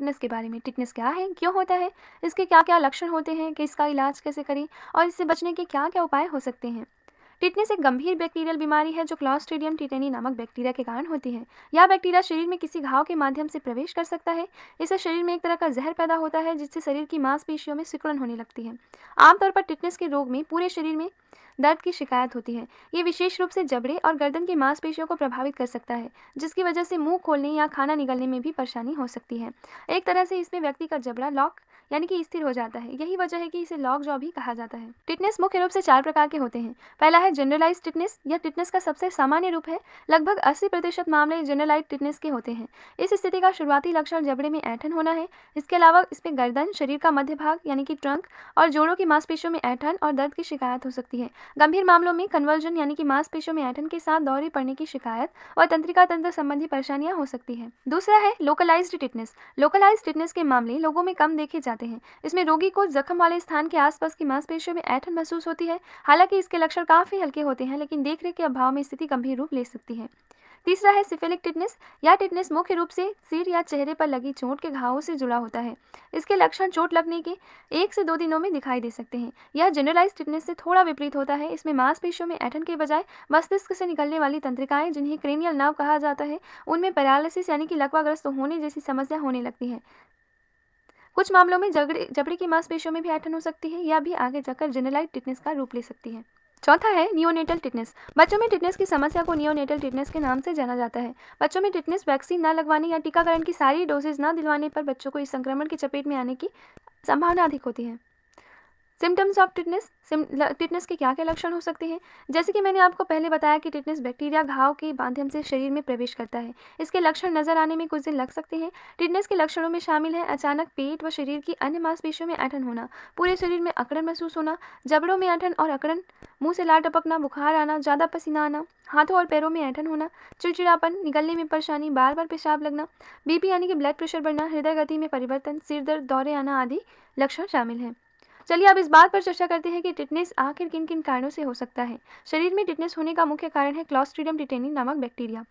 Tetanus के बारे में। टिटनेस क्या है, क्यों होता है, इसके क्या क्या लक्षण होते हैं, कि इसका इलाज कैसे करें और इससे बचने के क्या क्या उपाय हो सकते हैं। टिटनेस एक गंभीर बैक्टीरियल बीमारी है जो क्लॉस्ट्रीडियम टिटेनी नामक बैक्टीरिया के कारण होती है। यह बैक्टीरिया शरीर में किसी घाव के माध्यम से प्रवेश कर सकता है। इससे शरीर में एक तरह का जहर पैदा होता है जिससे शरीर की मांसपेशियों में सिकुड़न होने लगती है। आमतौर पर टिटनेस के रोग में पूरे शरीर में दर्द की शिकायत होती है। ये विशेष रूप से जबड़े और गर्दन की मांसपेशियों को प्रभावित कर सकता है, जिसकी वजह से मुंह खोलने या खाना निगलने में भी परेशानी हो सकती है। एक तरह से इसमें व्यक्ति का जबड़ा लॉक यानी कि स्थिर हो जाता है। यही वजह है कि इसे लॉक जॉ भी कहा जाता है। टिटनेस मुख्य रूप से 4 प्रकार के होते हैं। पहला है जनरलाइज्ड टिटनेस। यह टिटनेस का सबसे सामान्य रूप है। लगभग 80% मामले जनरलाइज्ड टिटनेस के होते हैं। इस स्थिति का शुरुआती लक्षण जबड़े में ऐंठन होना है। इसके अलावा इसमें गर्दन, शरीर का मध्य भाग यानी कि ट्रंक और जोड़ों की मांसपेशियों में ऐंठन और दर्द की शिकायत हो सकती है। गंभीर मामलों में कन्वर्जन यानी कि मांसपेशियों में ऐंठन के साथ दौरे पड़ने की शिकायत और तंत्रिका तंत्र संबंधी परेशानियां हो सकती है। दूसरा है लोकलाइज्ड टिटनेस। लोकलाइज्ड टिटनेस के मामले लोगों में कम देखे जाते हैं। इसमें रोगी को जख्म वाले स्थान के आसपास की मांसपेशियों में ऐंठन महसूस होती है। हालांकि इसके लक्षण काफी हल्के होते हैं, लेकिन देखरेख के अभाव में स्थिति गंभीर रूप ले सकती है। तीसरा है सिफिलिक टिटनेस। यह टिटनेस मुख्य रूप से सिर या चेहरे पर लगी चोट के घावों से जुड़ा होता है। इसके लक्षण चोट लगने के 1 से 2 दिनों में दिखाई दे सकते हैं। यह जनरलाइज्ड टिटनेस से थोड़ा विपरीत होता है। इसमें मांसपेशियों में ऐंठन के बजाय मस्तिष्क से निकलने वाली तंत्रिकाएं, जिन्हें क्रेनियल नर्व कहा जाता है, उनमें पैरालिसिस यानी कि लकवाग्रस्त होने जैसी समस्या होने लगती है। कुछ मामलों में जबड़े की मांसपेशियों में भी ऐंठन हो सकती है। यह भी आगे जाकर जनरलाइज्ड टिटनेस का रूप ले सकती है। चौथा है नियोनेटल टिटनेस। बच्चों में टिटनेस की समस्या को नियोनेटल टिटनेस के नाम से जाना जाता है। बच्चों में टिटनेस वैक्सीन न लगवाने या टीकाकरण की सारी डोजेज न दिलवाने पर बच्चों को इस संक्रमण की चपेट में आने की संभावना अधिक होती है। Symptoms of tetanus. टिटनेस के क्या क्या लक्षण हो सकते हैं? जैसे कि मैंने आपको पहले बताया कि टिटनेस बैक्टीरिया घाव के माध्यम से शरीर में प्रवेश करता है। इसके लक्षण नजर आने में कुछ दिन लग सकते हैं। टिटनेस के लक्षणों में शामिल है अचानक पेट व शरीर की अन्य मांसपेशियों में ऐंठन होना, पूरे शरीर में अकड़न महसूस होना, जबड़ों में ऐंठन और अकड़न, मुंह से लार टपकना, बुखार आना, ज्यादा पसीना आना, हाथों और पैरों में ऐंठन होना, चिड़चिड़ापन, निगलने में परेशानी, बार बार पेशाब लगना, बीपी यानी कि ब्लड प्रेशर बढ़ना, हृदय गति में परिवर्तन, सिर दर्द, दौरे आना आदि लक्षण शामिल हैं। चलिए अब इस बात पर चर्चा करते हैं कि टिटनेस आखिर किन किन कारणों से हो सकता है। शरीर में टिटनेस होने का मुख्य कारण है क्लॉस्ट्रीडियम टिटेनी नामक बैक्टीरिया।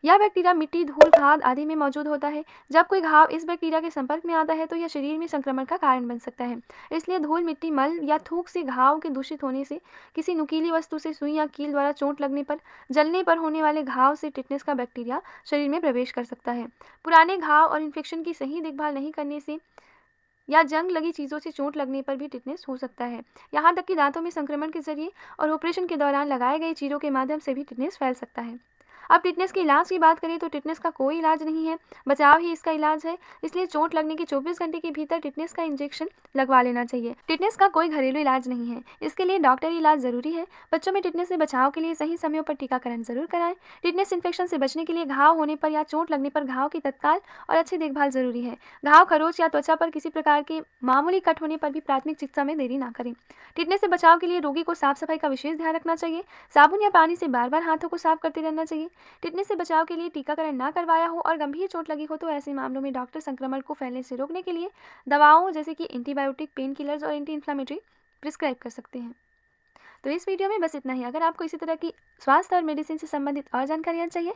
यह बैक्टीरिया मिट्टी, धूल, खाद आदि में मौजूद होता है। जब कोई घाव इस बैक्टीरिया के संपर्क में आता है तो यह शरीर में संक्रमण का कारण बन सकता है। इसलिए धूल, मिट्टी, मल या थूक से घाव के दूषित होने से, किसी नुकीली वस्तु से सुई या कील द्वारा चोट लगने पर, जलने पर होने वाले घाव से टिटनेस का बैक्टीरिया शरीर में प्रवेश कर सकता है। पुराने घाव और इन्फेक्शन की सही देखभाल नहीं करने से या जंग लगी चीज़ों से चोट लगने पर भी टिटनेस हो सकता है। यहाँ तक कि दांतों में संक्रमण के जरिए और ऑपरेशन के दौरान लगाए गए चीरों के माध्यम से भी टिटनेस फैल सकता है। अब टिटनेस के इलाज की बात करें तो टिटनेस का कोई इलाज नहीं है, बचाव ही इसका इलाज है। इसलिए चोट लगने के 24 घंटे के भीतर टिटनेस का इंजेक्शन लगवा लेना चाहिए। टिटनेस का कोई घरेलू इलाज नहीं है, इसके लिए डॉक्टरी इलाज जरूरी है। बच्चों में टिटनेस से बचाव के लिए सही समयों पर टीकाकरण जरूर कराएं। टिटनेस इन्फेक्शन से बचने के लिए घाव होने पर या चोट लगने पर घाव की तत्काल और अच्छी देखभाल जरूरी है। घाव, खरोच या त्वचा पर किसी प्रकार के मामूली कट होने पर भी प्राथमिक चिकित्सा में देरी ना करें। टिटनेस से बचाव के लिए रोगी को साफ सफाई का विशेष ध्यान रखना चाहिए। साबुन या पानी से बार बार हाथों को साफ करते रहना चाहिए। टिटनेस से बचाव के लिए टीकाकरण ना करवाया हो और गंभीर चोट लगी हो तो ऐसे मामलों में डॉक्टर संक्रमण को फैलने से रोकने के लिए दवाओं जैसे कि एंटीबायोटिक, पेन किलर्स और एंटी इन्फ्लामेटरी प्रिस्क्राइब कर सकते हैं। तो इस वीडियो में बस इतना ही। अगर आपको इसी तरह की स्वास्थ्य और मेडिसिन से संबंधित और जानकारियाँ चाहिए